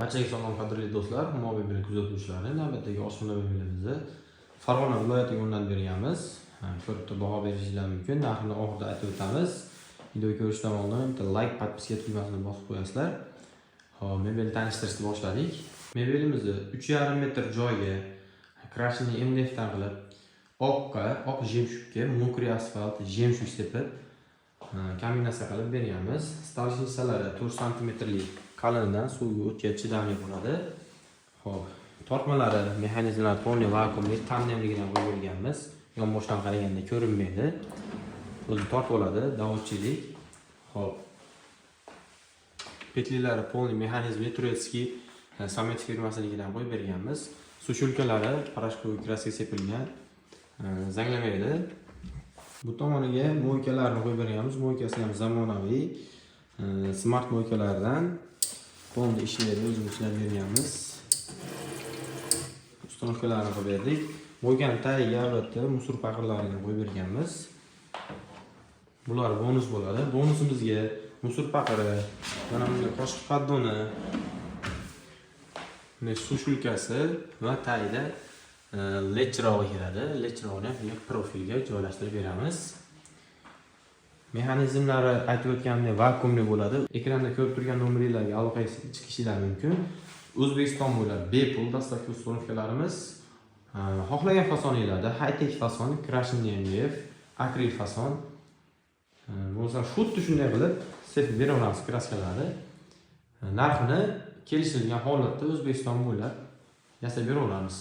Barchaga salom qadrli do'stlar, mobil bilan kuzatuvchilari, navbatdagi oshxona mobilimizni Farg'ona viloyatiga yo'naltirib berganmiz. Ko'rib turib baho berishingiz mumkin. Narxini oxirida aytib o'tamiz. Video ko'rishdan oldin bitta like, podpiska tugmasini bosib qo'yasizlar. Xo'p, mebelni tanishtirishni boshladik. Mebelimizni 3,5 metr joyga krashini MDF dan qilib, oq jemshukka, mokriy asfalt, jemshuk sepib, kombinatsiya qilib berganmiz. Stalishnichalari 4 sm qalinidan suvga o'tga chidamli bo'ladi. Xo'p, tortmalari, mexanizmlar polni vakuumli, tandemligidan qo'yib berganmiz. Yonboshdan qaraganda ko'rinmaydi. O'zi tortib oladi, davodchilik. Xo'p. Petlilari polni mexanizmli Turetskiy Samet firmasinikidan qo'yib berganmiz. Sushulkalari parashkoviy kraska sepilgan. Zanglamaydi. Bu tomoniga moykalarni qo'yib berganmiz. Moykasi ham zamonaviy smart moykalardan polni ishlaydi, o'zimiz ishlab berganmiz. Uстановkalarni qo'yib berdik. Moykani tagiga albatta musor paqirlarini qo'yib berganmiz. Bular bonus bo'ladi. Bonusimizga musor paqiri, mana bunday qoshiq paddoni, sushulkasi va tagida led chirog'i keladi. Led chirog'ini ham profilga joylashtirib beramiz. Mexanizmlari aytib o'tganimdek vakuumli bo'ladi. Ekranda ko'rib turgan nomerlarga aloqaga chiqishingiz mumkin. O'zbekiston bo'ylab bepul dastlabki uстановkalarimiz. Xohlagan fasonlarda high-tech fason, krashin MDF, akril fason bo'lsa xuddi shunday qilib sepib beraveramiz kraskalarni. Narxini kelishilgan holatda O'zbekiston bo'ylab yasab beraveramiz.